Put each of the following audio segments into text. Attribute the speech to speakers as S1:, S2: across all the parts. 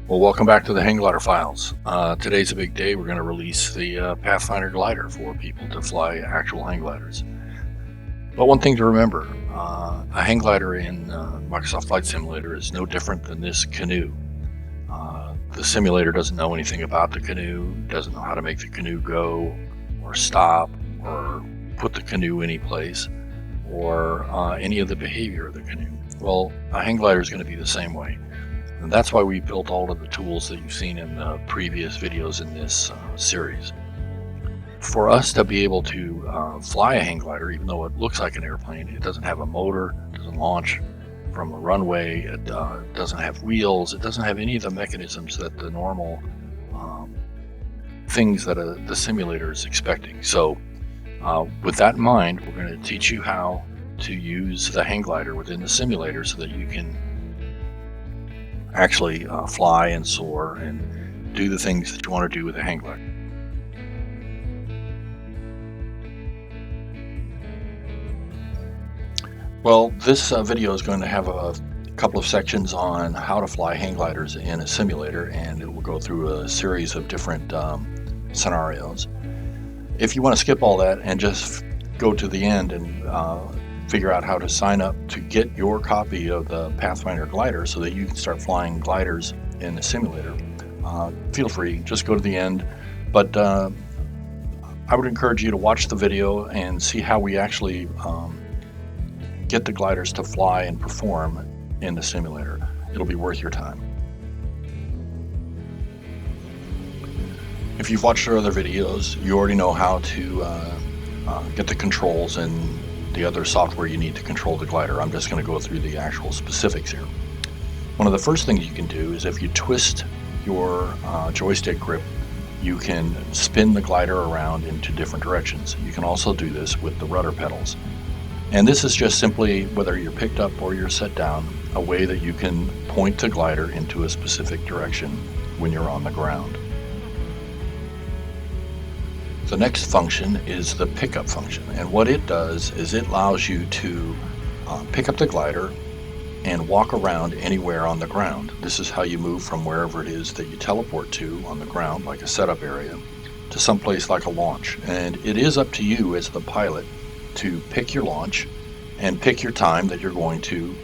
S1: Well, welcome back to the hang glider files. Today's a big day. We're going to release the Pathfinder glider for people to fly actual hang gliders. But one thing to remember, a hang glider in Microsoft Flight Simulator is no different than this canoe. The simulator doesn't know anything about the canoe, doesn't know how to make the canoe go or stop or put the canoe any place or any of the behavior of the canoe. Well, a hang glider is going to be the same way. And that's why we built all of the tools that you've seen in the previous videos in this series. For us to be able to fly a hang glider, even though it looks like an airplane, it doesn't have a motor, it doesn't launch from a runway, it doesn't have wheels, it doesn't have any of the mechanisms that the normal things that the simulator is expecting. So with that in mind, we're going to teach you how to use the hang glider within the simulator so that you can actually fly and soar and do the things that you want to do with a hang glider. Well, this video is going to have a couple of sections on how to fly hang gliders in a simulator, and it will go through a series of different scenarios. If you want to skip all that and just go to the end and figure out how to sign up to get your copy of the Pathfinder glider so that you can start flying gliders in the simulator, feel free, just go to the end. But I would encourage you to watch the video and see how we actually get the gliders to fly and perform in the simulator. It'll be worth your time. If you've watched our other videos, you already know how to get the controls and the other software you need to control the glider. I'm just going to go through the actual specifics here. One of the first things you can do is if you twist your joystick grip, you can spin the glider around into different directions. You can also do this with the rudder pedals. And this is just simply, whether you're picked up or you're set down, a way that you can point the glider into a specific direction when you're on the ground. The next function is the pickup function, and what it does is it allows you to pick up the glider and walk around anywhere on the ground. This is how you move from wherever it is that you teleport to on the ground, like a setup area, to someplace like a launch. And it is up to you as the pilot to pick your launch and pick your time that you're going to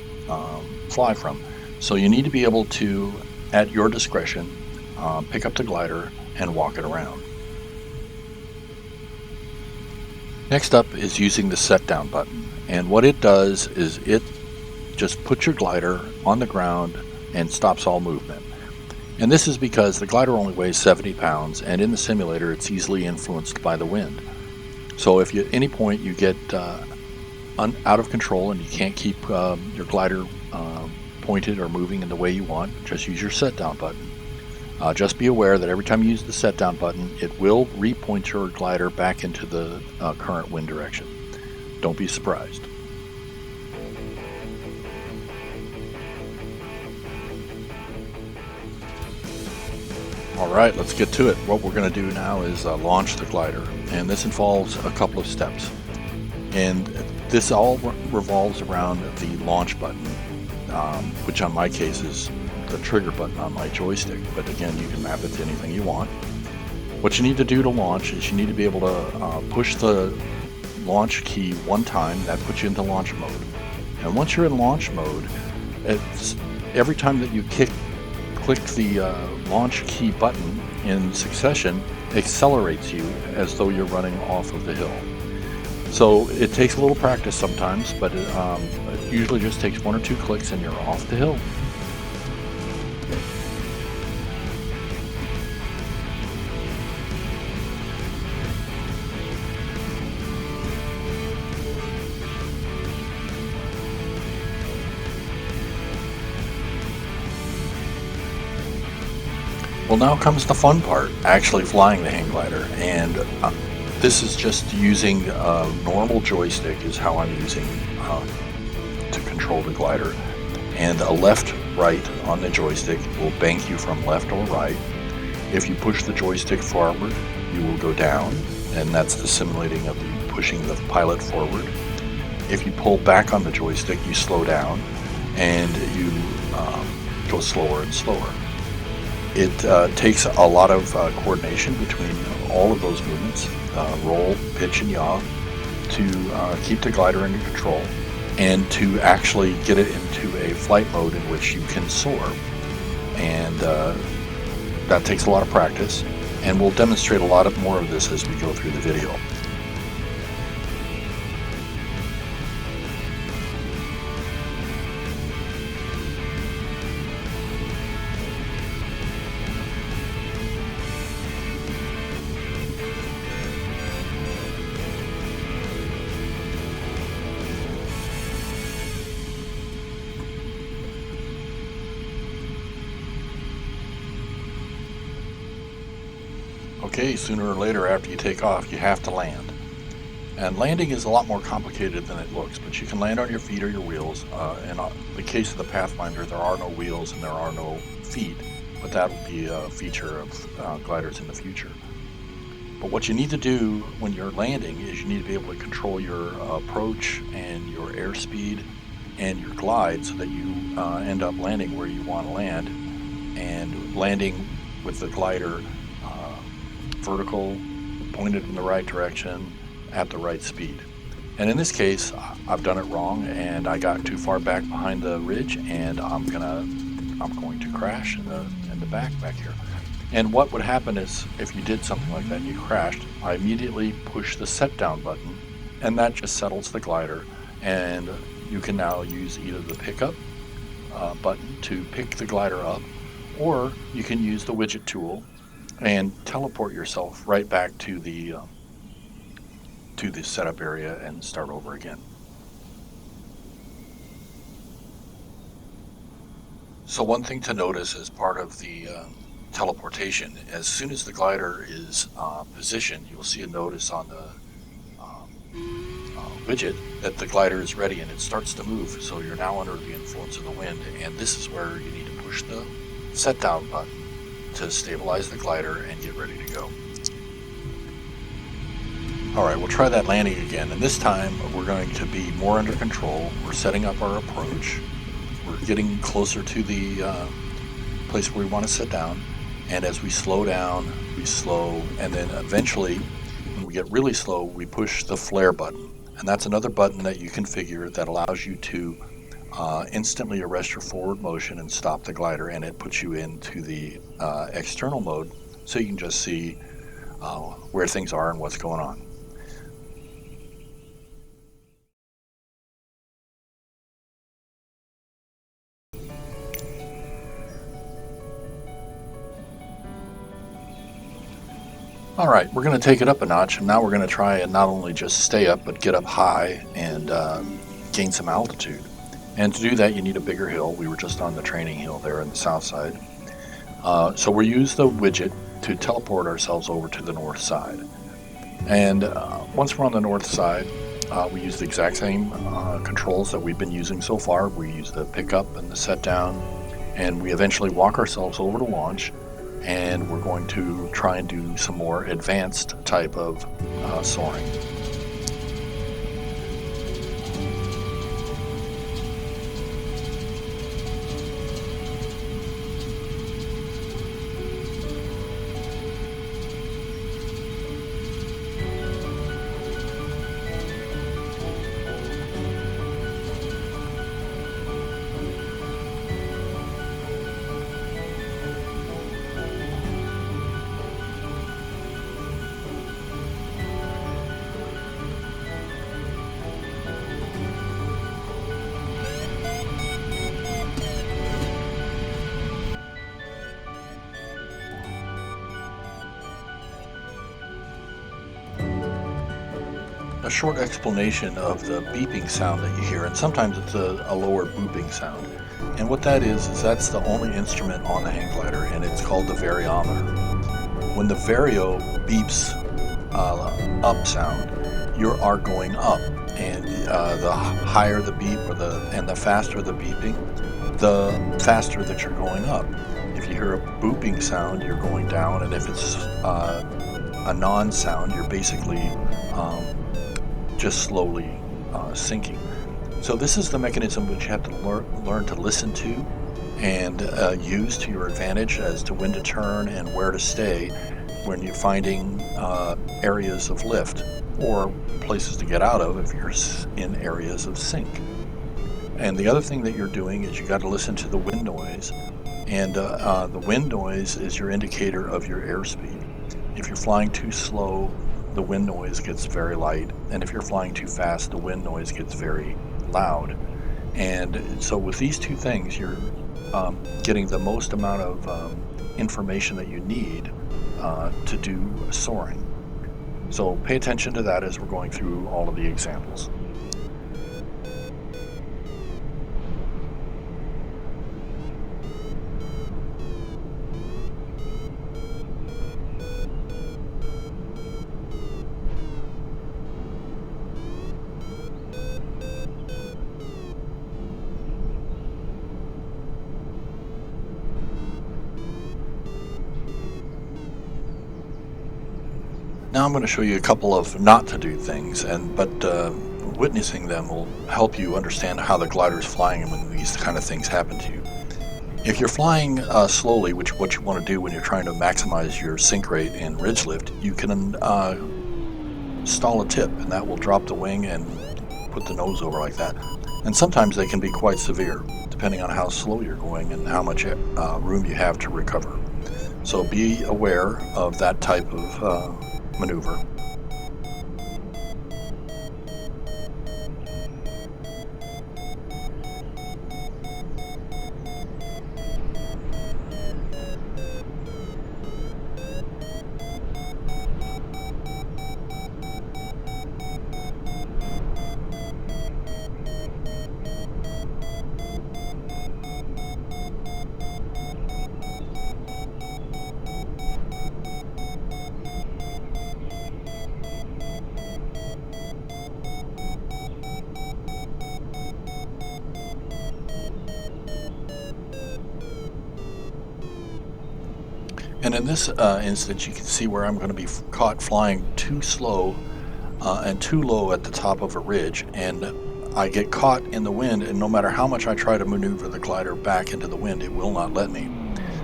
S1: fly from. So you need to be able to, at your discretion, pick up the glider and walk it around. Next up is using the set down button, and what it does is it just puts your glider on the ground and stops all movement. And this is because the glider only weighs 70 pounds, and in the simulator it's easily influenced by the wind. So if you, at any point you get out of control and you can't keep your glider pointed or moving in the way you want, just use your set down button. Just be aware that every time you use the set down button, it will repoint your glider back into the current wind direction. Don't be surprised. Alright, let's get to it. What we're going to do now is launch the glider, and this involves a couple of steps. And this all revolves around the launch button, which on my case is the trigger button on my joystick, but again, you can map it to anything you want. What you need to do to launch is you need to be able to push the launch key one time. That puts you into launch mode. And once you're in launch mode, every time that you click the launch key button in succession, accelerates you as though you're running off of the hill. So it takes a little practice sometimes, but it usually just takes one or two clicks and you're off the hill. Well, now comes the fun part, actually flying the hang glider, and this is just using a normal joystick is how I'm using to control the glider, and a left-right on the joystick will bank you from left or right. If you push the joystick forward, you will go down, and that's the simulating of you pushing the pilot forward. If you pull back on the joystick, you slow down, and you go slower and slower. It takes a lot of coordination between all of those movements, roll, pitch, and yaw, to keep the glider under control and to actually get it into a flight mode in which you can soar. And that takes a lot of practice, and we'll demonstrate a lot more of this as we go through the video. Okay, sooner or later after you take off, you have to land. And landing is a lot more complicated than it looks, but you can land on your feet or your wheels. In the case of the Pathfinder, there are no wheels and there are no feet, but that will be a feature of gliders in the future. But what you need to do when you're landing is you need to be able to control your approach and your airspeed and your glide so that you end up landing where you want to land, and landing with the glider vertical, pointed in the right direction, at the right speed. And in this case, I've done it wrong, and I got too far back behind the ridge, and I'm going to crash in the back here. And what would happen is, if you did something like that and you crashed, I immediately push the set down button, and that just settles the glider, and you can now use either the pickup button to pick the glider up, or you can use the widget tool and teleport yourself right back to the setup area and start over again. So one thing to notice as part of the teleportation, as soon as the glider is positioned, you'll see a notice on the widget that the glider is ready, and it starts to move. So you're now under the influence of the wind, and this is where you need to push the set down button to stabilize the glider and get ready to go. Alright, we'll try that landing again, and this time we're going to be more under control. We're setting up our approach. We're getting closer to the place where we want to sit down, and as we slow down, we slow, and then eventually, when we get really slow, we push the flare button. And that's another button that you configure that allows you to instantly arrest your forward motion and stop the glider, and it puts you into the external mode so you can just see where things are and what's going on. Alright, we're going to take it up a notch, and now we're going to try and not only just stay up, but get up high and gain some altitude. And to do that, you need a bigger hill. We were just on the training hill there in the south side. So we use the widget to teleport ourselves over to the north side. And once we're on the north side, we use the exact same controls that we've been using so far. We use the pickup and the set down, and we eventually walk ourselves over to launch, and we're going to try and do some more advanced type of soaring. A short explanation of the beeping sound that you hear, and sometimes it's a lower booping sound. And what that is that's the only instrument on the hang glider, and it's called the variometer. When the vario beeps up sound, you are going up, and the higher the beep and the faster the beeping, the faster that you're going up. If you hear a booping sound, you're going down, and if it's a non-sound, you're basically just slowly sinking. So this is the mechanism which you have to learn to listen to and use to your advantage as to when to turn and where to stay when you're finding areas of lift or places to get out of if you're in areas of sink. And the other thing that you're doing is you got to listen to the wind noise, and the wind noise is your indicator of your airspeed. If you're flying too slow, the wind noise gets very light, and if you're flying too fast, the wind noise gets very loud. And so with these two things, you're getting the most amount of information that you need to do soaring. So pay attention to that as we're going through all of the examples. Now I'm going to show you a couple of not to do things, but witnessing them will help you understand how the glider is flying and when these kind of things happen to you. If you're flying slowly, which is what you want to do when you're trying to maximize your sink rate in ridge lift, you can stall a tip, and that will drop the wing and put the nose over like that. And sometimes they can be quite severe, depending on how slow you're going and how much room you have to recover. So be aware of that type of maneuver. And in this instance, you can see where I'm going to be caught flying too slow and too low at the top of a ridge, and I get caught in the wind, and no matter how much I try to maneuver the glider back into the wind, it will not let me.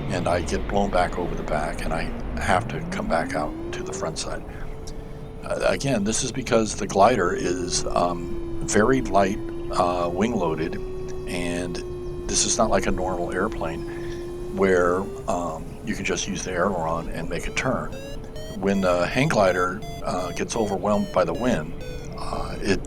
S1: And I get blown back over the back, and I have to come back out to the front side. Again, this is because the glider is very light wing loaded, and this is not like a normal airplane where you can just use the aileron and make a turn. When the hang glider gets overwhelmed by the wind,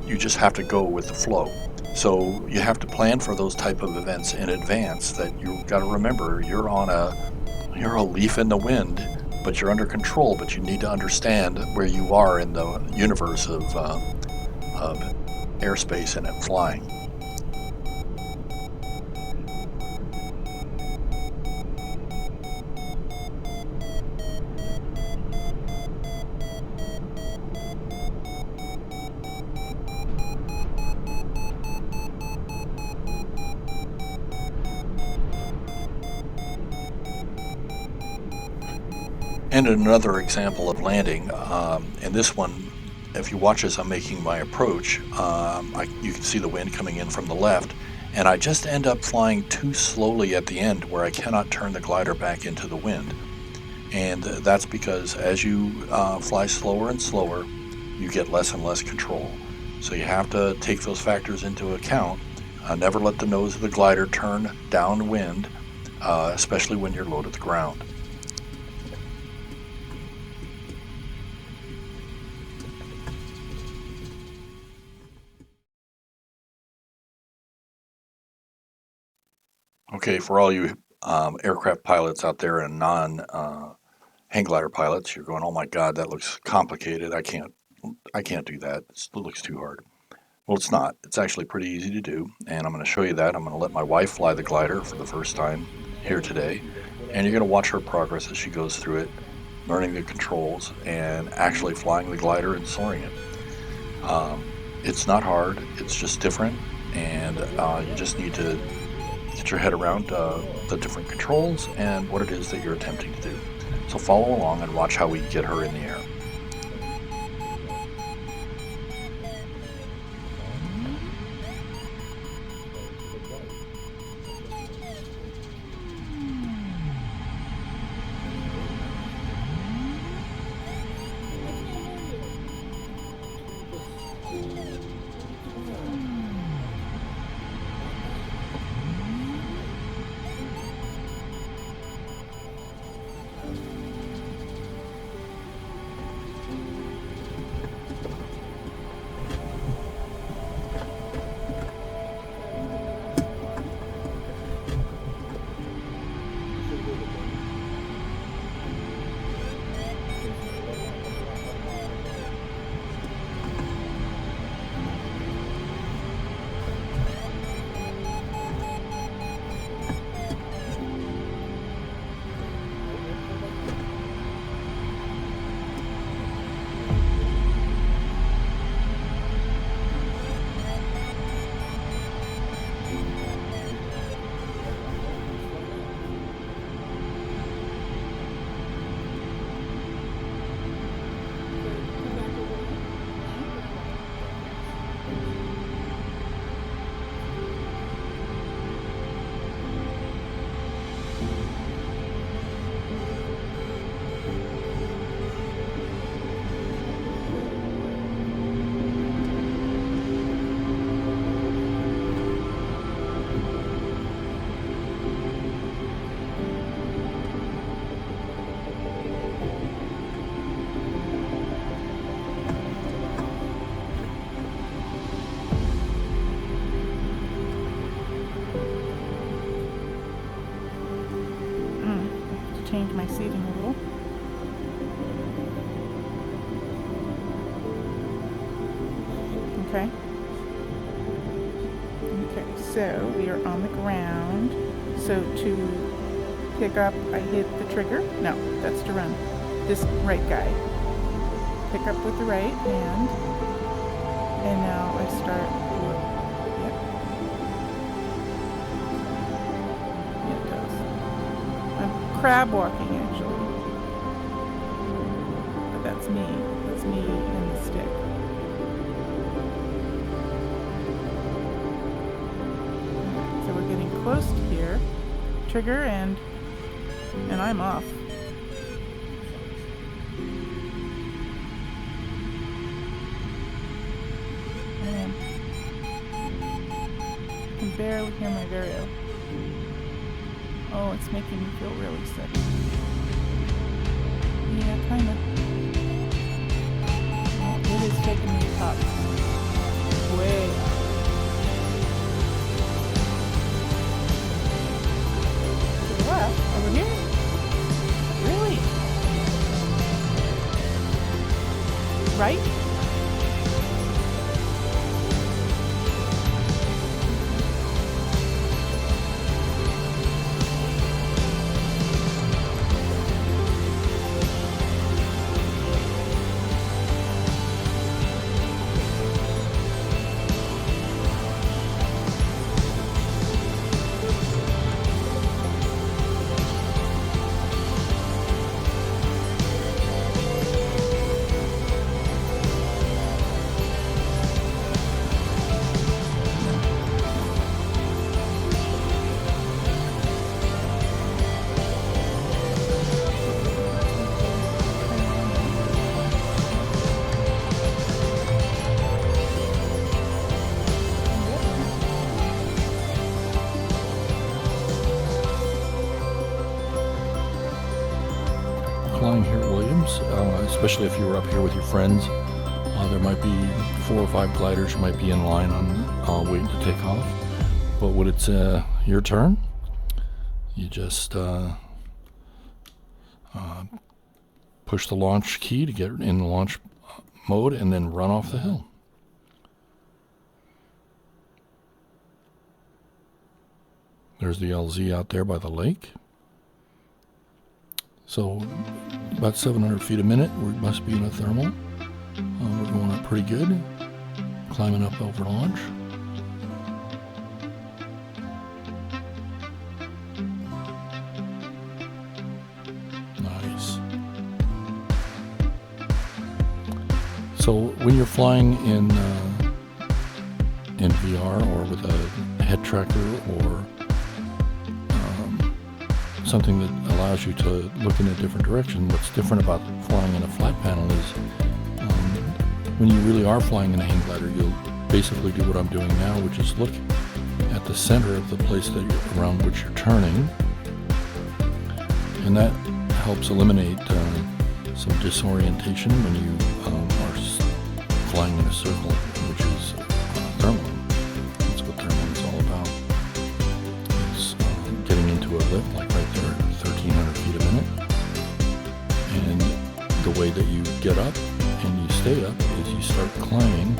S1: you just have to go with the flow. So you have to plan for those type of events in advance. That you've got to remember you're a leaf in the wind, but you're under control. But you need to understand where you are in the universe of airspace and flying. And another example of landing, and this one, if you watch as I'm making my approach, you can see the wind coming in from the left, and I just end up flying too slowly at the end where I cannot turn the glider back into the wind. And that's because as you fly slower and slower, you get less and less control. So you have to take those factors into account. Never let the nose of the glider turn downwind, especially when you're low to the ground. Okay, for all you aircraft pilots out there and non-hang glider pilots, you're going, "Oh my God, that looks complicated. I can't do that. It looks too hard." Well, it's not. It's actually pretty easy to do, and I'm going to show you that. I'm going to let my wife fly the glider for the first time here today, and you're going to watch her progress as she goes through it, learning the controls and actually flying the glider and soaring it. It's not hard. It's just different, and you just need to get your head around the different controls and what it is that you're attempting to do. So follow along and watch how we get her in the air.
S2: Change my seating a little. Okay. Okay, so we are on the ground. So to pick up, I hit the trigger. No, that's to run. This right guy. Pick up with the right hand. And now I start. Yep. Yeah, it does. I'm crab walking actually. But that's me. That's me and the stick. So we're getting close to here. Trigger and I'm off. Man. I can barely hear my Vario. Oh, it's making me feel really sick. Yeah, kinda. Oh, it is taking me up. Way up. To the left? Over here? Really? Right?
S1: Flying here at Williams, especially if you were up here with your friends, there might be 4 or 5 gliders might be in line on waiting to take off. But when it's your turn, you just push the launch key to get in the launch mode and then run off the hill. There's the LZ out there by the lake. So about 700 feet a minute, we must be in a thermal. We're going up pretty good, climbing up over launch. Nice. So when you're flying in VR or with a head tracker or something that allows you to look in a different direction, what's different about flying in a flat panel is when you really are flying in a hang glider, you'll basically do what I'm doing now, which is look at the center of the place around which you're turning, and that helps eliminate some disorientation when you are flying in a circle, which is thermaling. That's what thermaling is all about. It's getting into a lift, like right there at 1,300 feet a minute, and the way that you get up and you stay up is you start climbing,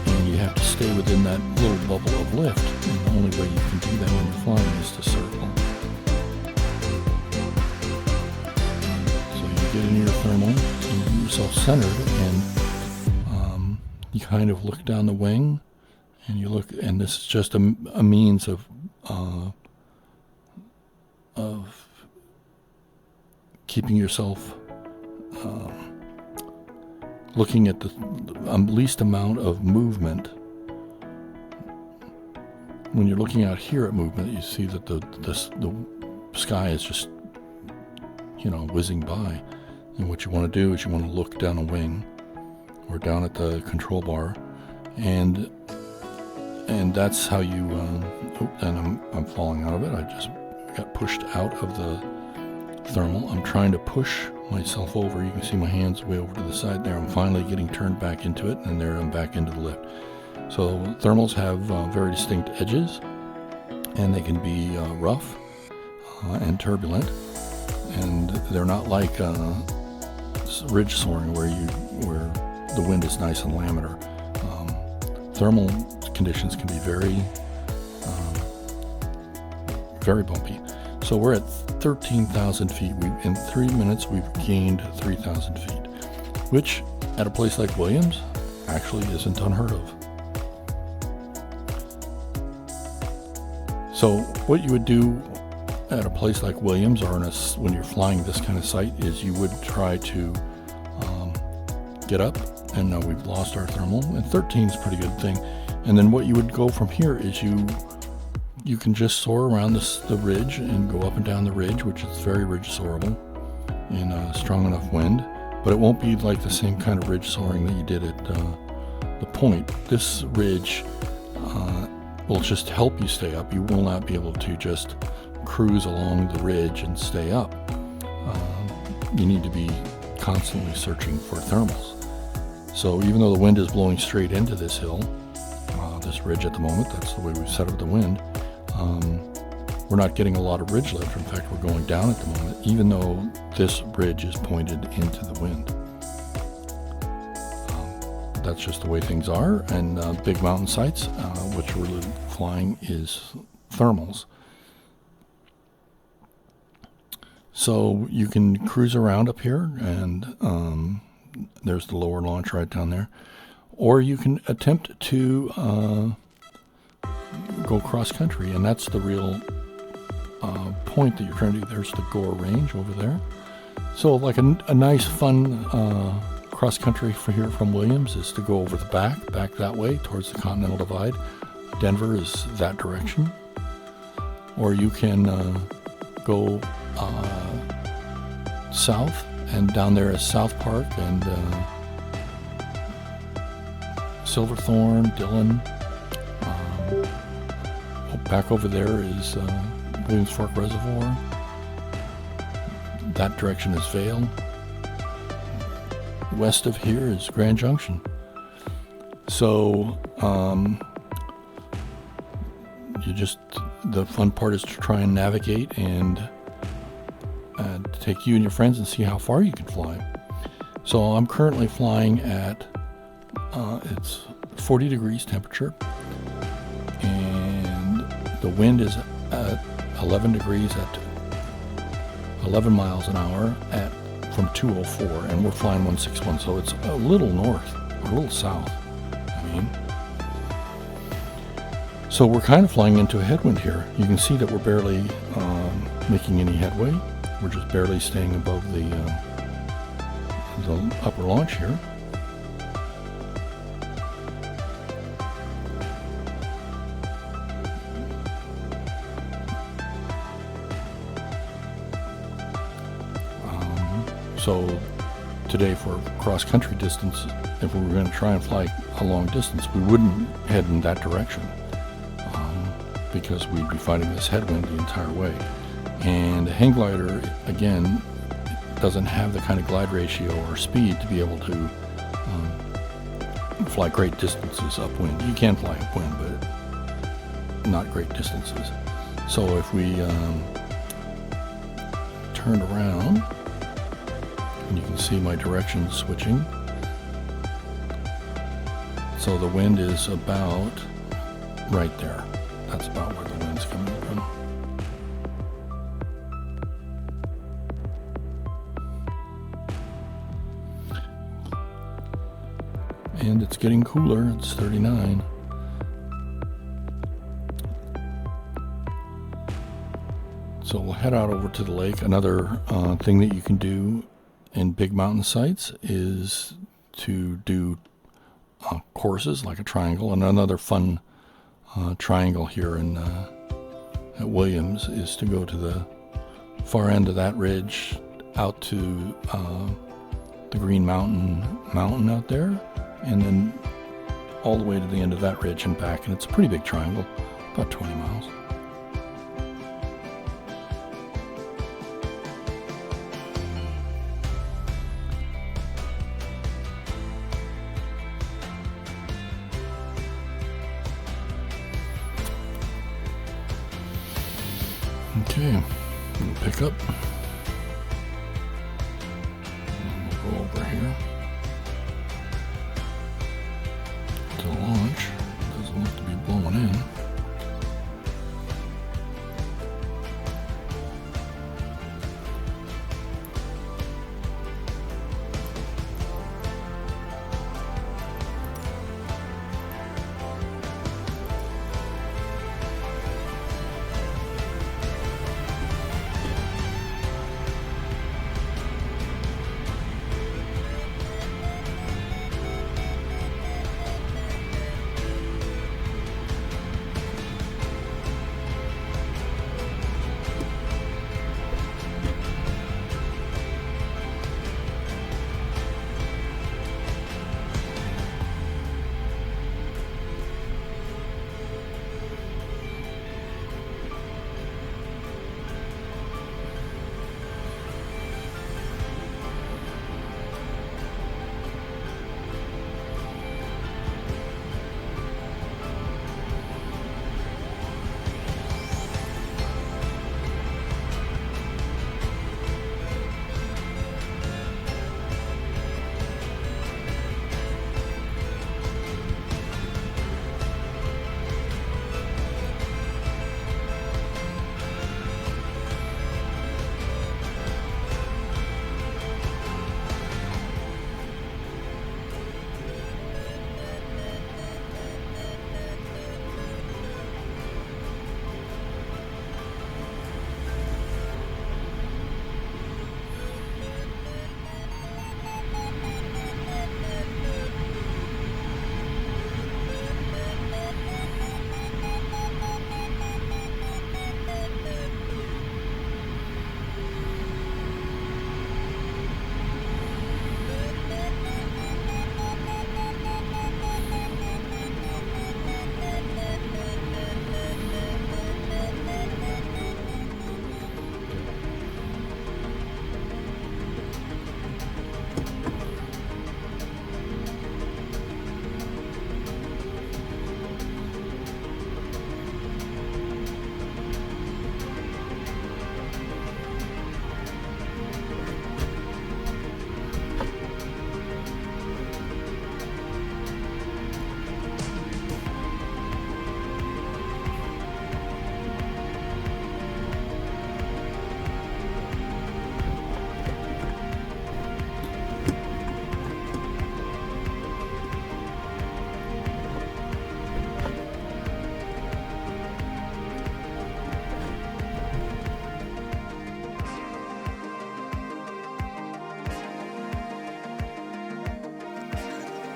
S1: and you have to stay within that little bubble of lift, and the only way you can do that when you're flying is to circle. So you get into your thermal, and you get yourself centered, and you kind of look down the wing, and you look, and this is just a means of keeping yourself looking at the least amount of movement. When you're looking out here at movement, you see that the sky is just, whizzing by. And what you want to do is you want to look down a wing or down at the control bar, and that's how you. And I'm falling out of it. I just got pushed out of the thermal. I'm trying to push myself over. You can see my hands way over to the side there. I'm finally getting turned back into it, and there I'm back into the lift. So thermals have very distinct edges, and they can be rough and turbulent, and they're not like ridge soaring where the wind is nice and laminar. Thermal conditions can be very bumpy. So we're at 13,000 feet. In 3 minutes, we've gained 3,000 feet, which at a place like Williams actually isn't unheard of. So what you would do at a place like Williams, or when you're flying this kind of site, is you would try to get up, and now we've lost our thermal, and 13 is a pretty good thing. And then what you would go from here is you can just soar around the ridge and go up and down the ridge, which is very ridge soarable in a strong enough wind, but it won't be like the same kind of ridge soaring that you did at the point. This ridge will just help you stay up. You will not be able to just cruise along the ridge and stay up. You need to be constantly searching for thermals. So even though the wind is blowing straight into this hill, this ridge at the moment, that's the way we've set up the wind, we're not getting a lot of ridge lift. In fact, we're going down at the moment, even though this ridge is pointed into the wind. That's just the way things are, and big mountain sites, which we're flying is thermals. So you can cruise around up here, and there's the lower launch right down there. Or you can attempt to go cross country, and that's the real point that you're trying to do. There's the Gore Range over there. So like a nice fun cross country here from Williams is to go over the back that way towards the Continental Divide. Denver is that direction. Or you can go south, and down there is South Park and Silverthorne, Dillon. Back over there is Williams Fork Reservoir. That direction is Vail. West of here is Grand Junction. So the fun part is to try and navigate and take you and your friends and see how far you can fly. So I'm currently flying at it's 40 degrees temperature, and the wind is at 11 degrees at 11 miles an hour from 204, and we're flying 161, so it's a little north or a little south. So we're kind of flying into a headwind here. You can see that we're barely making any headway. We're just barely staying above the upper launch here. So today for cross-country distance, if we were going to try and fly a long distance, we wouldn't head in that direction because we'd be fighting this headwind the entire way. And a hang glider, again, doesn't have the kind of glide ratio or speed to be able to fly great distances upwind. You can fly upwind, but not great distances. So if we turn around, and you can see my direction switching. So the wind is about right there. That's about where the wind's coming from. And it's getting cooler. It's 39. So we'll head out over to the lake. Another thing that you can do in big mountain sites is to do courses like a triangle. And another fun triangle here at Williams is to go to the far end of that ridge out to the Green Mountain out there, and then all the way to the end of that ridge and back. And it's a pretty big triangle, about 20 miles. Okay, we'll pick up. And we'll go over here to launch. Doesn't look to be blowing in.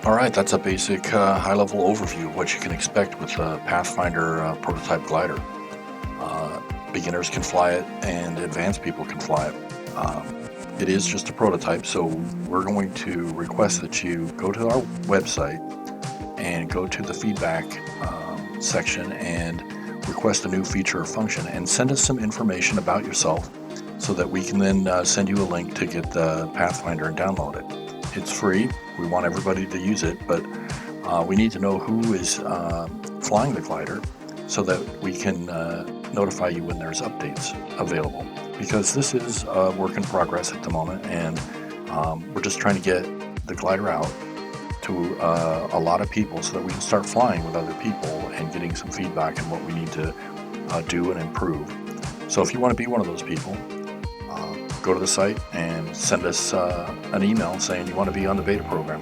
S1: All right, that's a basic high-level overview of what you can expect with the Pathfinder prototype glider. Beginners can fly it, and advanced people can fly it. it is just a prototype, so we're going to request that you go to our website and go to the feedback section and request a new feature or function, and send us some information about yourself so that we can then send you a link to get the Pathfinder and download it. It's free. We want everybody to use it, but we need to know who is flying the glider so that we can notify you when there's updates available, because this is a work in progress at the moment, and we're just trying to get the glider out to a lot of people so that we can start flying with other people and getting some feedback on what we need to do and improve. So if you want to be one of those people, go to the site and send us an email saying you want to be on the beta program.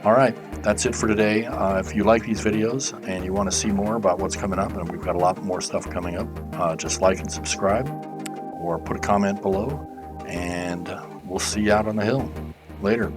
S1: All right, that's it for today. If you like these videos and you want to see more about what's coming up, and we've got a lot more stuff coming up, just like and subscribe or put a comment below, and we'll see you out on the hill. Later.